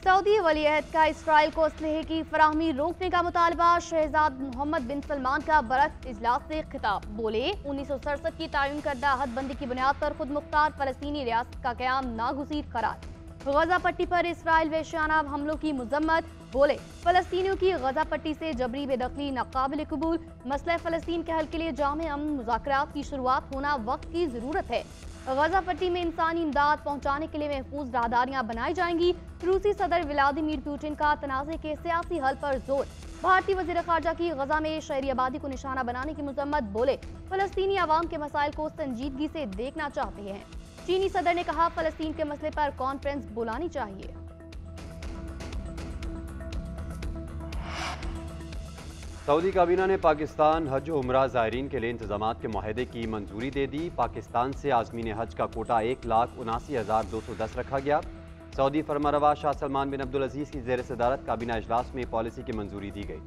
Saudi वलीअहद का Israel को असलहे की फराहमी रोकने का मुतालबा। शहजाद मोहम्मद बिन सलमान का बरक़्स इजलास से खिताब। बोले 1967 की तयन करदा हदबंदी की बुनियाद पर खुद मुख्तार फलस्तीनी रियासत का क़याम नागुज़ीर करार। गजा पट्टी पर इसराइल वेश्याना हमलों की मजम्मत। बोले फलस्तीनियों की गजा पट्टी से जबरी बेदखली नाकाबिल कबूल। मसला फलस्तीन के हल के लिए जामे अमन मुज़ाकरात की शुरुआत होना वक्त की ज़रूरत है। गजा पट्टी में इंसानी इमदाद पहुँचाने के लिए महफूज राहदारियाँ बनाई जाएंगी। रूसी सदर व्लादिमीर पुतिन का तनाज़े के सियासी हल पर जोर। भारतीय वज़ीर ख़ारजा की गजा में शहरी आबादी को निशाना बनाने की मजम्मत। बोले फलस्तीनी आवाम के मसाइल को संजीदगी से देखना चाहते हैं। चीनी सदर ने कहा फलस्तीन के मसले पर कॉन्फ्रेंस बुलानी चाहिए। सऊदी काबीना ने पाकिस्तान हज और उमरा ज़ायरीन के लिए इंतजामात के माहदे की मंजूरी दे दी। पाकिस्तान से आज़मीन हज का कोटा 1,79,210 रखा गया। सऊदी फरमारवा शाह सलमान बिन अब्दुल अजीज़ की ज़ेर सदारत काबीना इजलास में पॉलिसी की मंजूरी दी गई।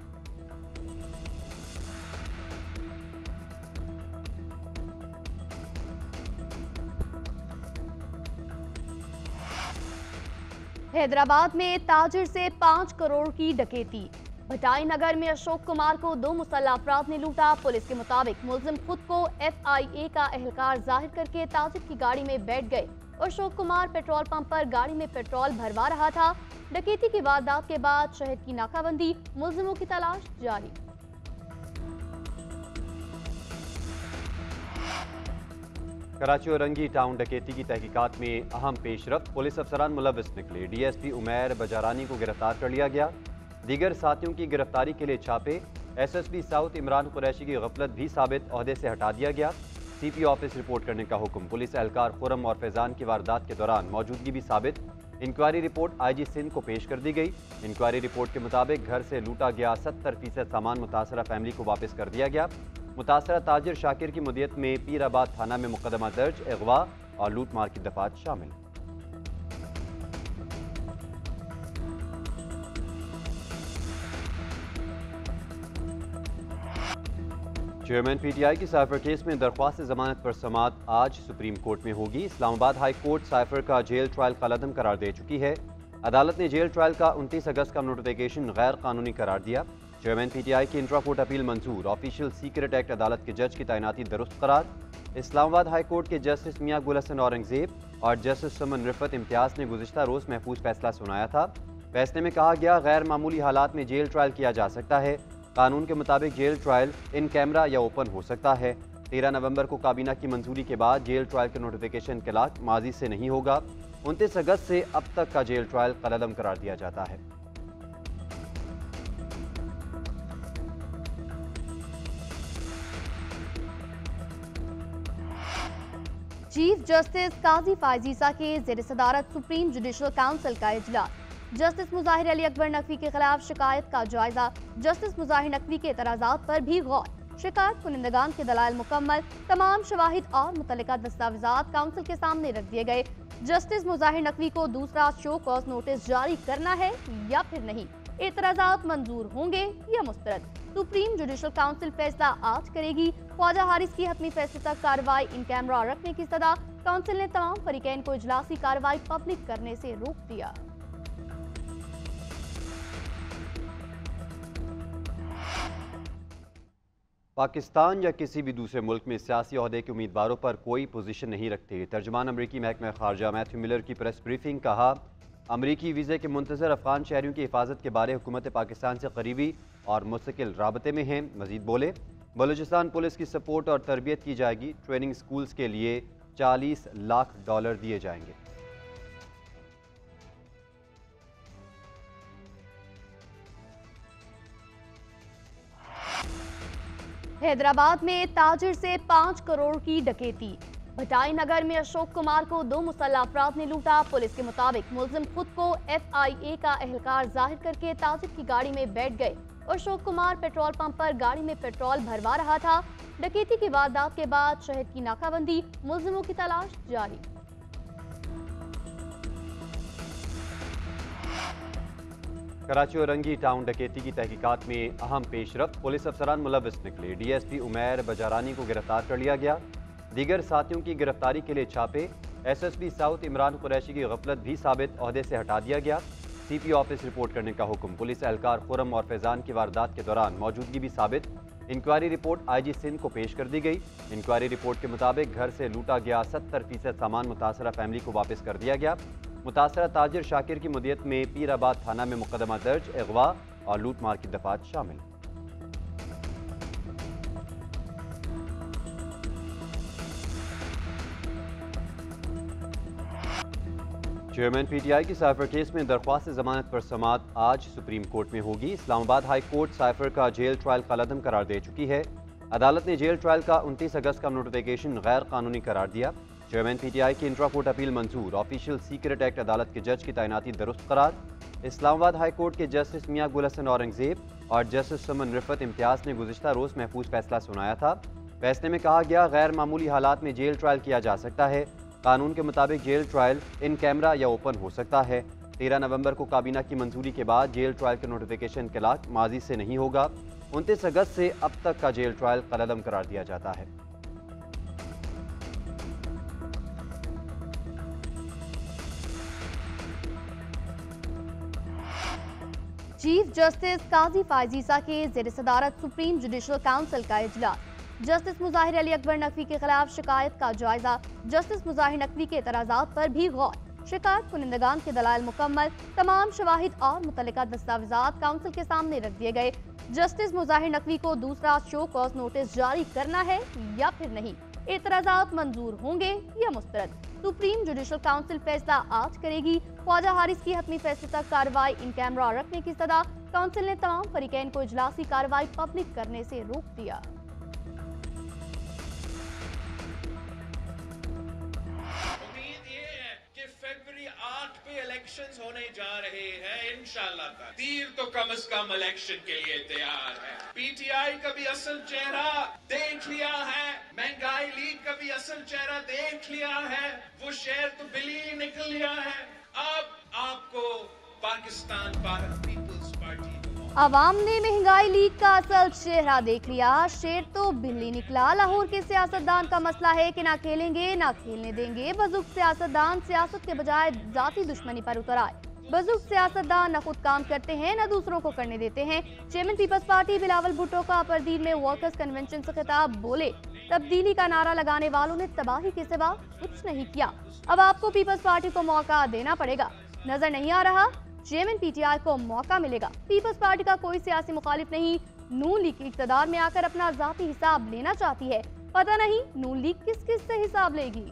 हैदराबाद में ताजिर से 5 करोड़ की डकैती। भटाई नगर में अशोक कुमार को 2 मुसल्लह अफराद ने लूटा। पुलिस के मुताबिक मुलजिम खुद को FIA का एहलकार जाहिर करके ताजिर की गाड़ी में बैठ गए। अशोक कुमार पेट्रोल पंप पर गाड़ी में पेट्रोल भरवा रहा था। डकैती की वारदात के बाद शहर की नाकाबंदी, मुलजिमों की तलाश जारी। कराची और रंगी टाउन डकैती की तहकीकात में अहम पेशरफ। पुलिस अफसरान मुलविस निकले। DSP उमैर बजारानी को गिरफ्तार कर लिया गया। दीगर साथियों की गिरफ्तारी के लिए छापे। SSP साउथ इमरान कुरैशी की गफलत भी साबित, ओहदे से हटा दिया गया। CP ऑफिस रिपोर्ट करने का हुक्म। पुलिस एहलकार खुरम और फैजान की वारदात के दौरान मौजूदगी भी साबित। इंक्वायरी रिपोर्ट IG सिंध को पेश कर दी गई। इंक्वायरी रिपोर्ट के मुताबिक घर से लूटा गया 70% सामान मुतासरा फैमिली को वापस कर दिया गया। मुतासरा ताजिर शाकिर की मुदियत में पीराबाद थाना में मुकदमा दर्ज। अगवा और लूट मार की दफात शामिल। चेयरमैन PTI की साइफर केस में दरख्वास्त जमानत पर समाअत आज सुप्रीम कोर्ट में होगी। इस्लामाबाद हाई कोर्ट साइफर का जेल ट्रायल कलअदम करार दे चुकी है। अदालत ने जेल ट्रायल का 29 अगस्त का नोटिफिकेशन गैर कानूनी करार दिया। चेयरमैन PTI की इंट्रा कोर्ट अपील मंजूर। ऑफिशियल सीक्रेट एक्ट अदालत के जज की तैनाती दुरुस्त करार। इस्लामाबाद हाई कोर्ट के जस्टिस मियां गुल हसन औरंगजेब और जस्टिस सुमन रिफत इम्तियाज ने गुज़िश्ता रोज महफूज फैसला सुनाया था। फैसले में कहा गया गैर मामूली हालात में जेल ट्रायल किया जा सकता है। कानून के मुताबिक जेल ट्रायल इन कैमरा या ओपन हो सकता है। 13 नवंबर को काबीना की मंजूरी के बाद जेल ट्रायल के नोटिफिकेशन के लाक माजी से नहीं होगा। 29 अगस्त से अब तक का जेल ट्रायल कलअदम करार दिया जाता है। चीफ जस्टिस काजी फायजीसा के ज़ेर सदारत सुप्रीम जुडिशल काउंसिल का इजलास। जस्टिस मुजाहिर अली अकबर नकवी के खिलाफ शिकायत का जायजा। जस्टिस मुजाहिर नकवी के एतराज़ात पर भी गौर। शिकायत कुनिंदगान के दलाइल मुकम्मल। तमाम शवाहिद और मुतल्लिका दस्तावेजात काउंसिल के सामने रख दिए गए। जस्टिस मुजाहिर नकवी को दूसरा शो कॉज नोटिस जारी करना है या फिर नहीं। एतराज़ात मंजूर होंगे या मुस्तरद। सुप्रीम जुडिशल काउंसिल फैसला आज करेगी। ख्वाजा हारिस की हतमी फैसले तक कार्रवाई इन कैमरा रखने की सदा। काउंसिल ने तमाम फरीकैन को इजलासी कार्रवाई पब्लिक करने से रोक दिया। पाकिस्तान या किसी भी दूसरे मुल्क में सियासी ओहदे के उम्मीदवारों पर कोई पोजीशन नहीं रखते। तर्जुमान अमरीकी महकमा खारजा मैथ्यू मिलर की प्रेस ब्रीफिंग। कहा अमरीकी वीज़े के मुंतज़र अफगान शहरियों की हिफाजत के बारे हुकूमत पाकिस्तान से करीबी और मुस्तकिल राबते में हैं। मजीद बोले बलूचिस्तान पुलिस की सपोर्ट और तरबियत की जाएगी। ट्रेनिंग स्कूल्स के लिए $40 लाख दिए जाएंगे। हैदराबाद में ताजिर से 5 करोड़ की डकैती। भटाई नगर में अशोक कुमार को 2 मुसल्लह अफराद ने लूटा। पुलिस के मुताबिक मुलजिम खुद को FIA का एहलकार जाहिर करके ताजिर की गाड़ी में बैठ गए। अशोक कुमार पेट्रोल पंप पर गाड़ी में पेट्रोल भरवा रहा था। डकैती की वारदात के बाद शहर की नाकाबंदी, मुलजिमों की तलाश जारी। कराची और रंगी टाउन डकैती की तहकीकात में अहम पेशरफ। पुलिस अफसरान मुलविस निकले। DSP उमैर बजारानी को गिरफ्तार कर लिया गया। दीगर साथियों की गिरफ्तारी के लिए छापे। SSP साउथ इमरान कुरैशी की गफलत भी साबित, ओहदे से हटा दिया गया। CP ऑफिस रिपोर्ट करने का हुक्म। पुलिस एहलकार खुरम और फैजान की वारदात के दौरान मौजूदगी भी साबित। इंक्वायरी रिपोर्ट IG सिंध को पेश कर दी गई। इंक्वायरी रिपोर्ट के मुताबिक घर से लूटा गया 70% सामान मुतासरा फैमिली को वापस कर दिया गया। मुतासरा ताजिर शाकिर की मुद्दत में पीराबाद थाना में मुकदमा दर्ज। अगवा और लूट मार की दफात शामिल। चेयरमैन PTI की साइफर केस में दरख्वास्त जमानत पर समाअत आज सुप्रीम कोर्ट में होगी। इस्लामाबाद हाई कोर्ट साइफर का जेल ट्रायल कलअदम करार दे चुकी है। अदालत ने जेल ट्रायल का 29 अगस्त का नोटिफिकेशन गैर कानूनी करार दिया। चेयरमैन PTI की इंट्रा कोर्ट अपील मंजूर। ऑफिशियल सीक्रेट एक्ट अदालत के जज की तैनाती दुरुस्त करार। इस्लामाबाद हाई कोर्ट के जस्टिस मियां गुल हसन औरंगजेब और जस्टिस सुमन रिफत इम्तियाज ने गुज़िश्ता रोज़ महफूज फैसला सुनाया था। फैसले में कहा गया गैर मामूली हालात में जेल ट्रायल किया जा सकता है। कानून के मुताबिक जेल ट्रायल इन कैमरा या ओपन हो सकता है। 13 नवंबर को काबीना की मंजूरी के बाद जेल ट्रायल के नोटिफिकेशन के लाक माजी से नहीं होगा। 29 अगस्त से अब तक का जेल ट्रायल कलअदम करार दिया जाता है। चीफ जस्टिस काजी फायजीसा के ज़ेर सदारत सुप्रीम जुडिशल काउंसिल का इजलास। जस्टिस मुजाहिर अली अकबर नकवी के खिलाफ शिकायत का जायजा। जस्टिस मुजाहिर नकवी के एतराज़ात पर भी गौर। शिकायत कुनिंदगान के दलाइल मुकम्मल। तमाम शवाहिद और मुतल्लिका दस्तावेजात काउंसिल के सामने रख दिए गए। जस्टिस मुजाहिर नकवी को दूसरा शो कॉज नोटिस जारी करना है या फिर नहीं। एतराज़ात मंजूर होंगे या मुस्तरद। सुप्रीम जुडिशल काउंसिल फैसला आज करेगी। ख्वाजा हारिस की हतमी फैसले तक कार्रवाई इन कैमरा रखने की सदा। काउंसिल ने तमाम फरीकैन को इजलासी कार्रवाई पब्लिक करने से रोक दिया। फरवरी 8 पे इलेक्शंस होने जा रहे हैं इंशाल्लाह। तीर तो कम से कम इलेक्शन के लिए तैयार है। PTI का भी असल चेहरा देख लिया है। महंगाई लीग का भी असल चेहरा देख लिया है। वो शेर तो बिल्ली निकल लिया है। अब आपको पाकिस्तान भारत पीपल्स पार्टी अवाम ने महंगाई लीग का असल चेहरा देख लिया। शेर तो बिल्ली निकला। लाहौर के सियासतदान का मसला है कि ना खेलेंगे ना खेलने देंगे। बजुर्ग सियासतदान सियासत के बजाय जाती दुश्मनी पर उतर आए। बुजुर्ग सियासतदान न खुद काम करते हैं न दूसरों को करने देते हैं। Chairman Peoples Party Bilawal Bhutto का अपरदीन में वर्कर्स कन्वेंशन से खिताब। बोले तब्दीली का नारा लगाने वालों ने तबाही के सिवा कुछ नहीं किया। अब आपको पीपल्स पार्टी को मौका देना पड़ेगा। नजर नहीं आ रहा चेयरमैन PTI को मौका मिलेगा। पीपल्स पार्टी का कोई सियासी मुखालिफ नहीं। नून लीग इक़्तिदार में आकर अपना जाती हिसाब लेना चाहती है। पता नहीं नून लीग किस किस से हिसाब लेगी।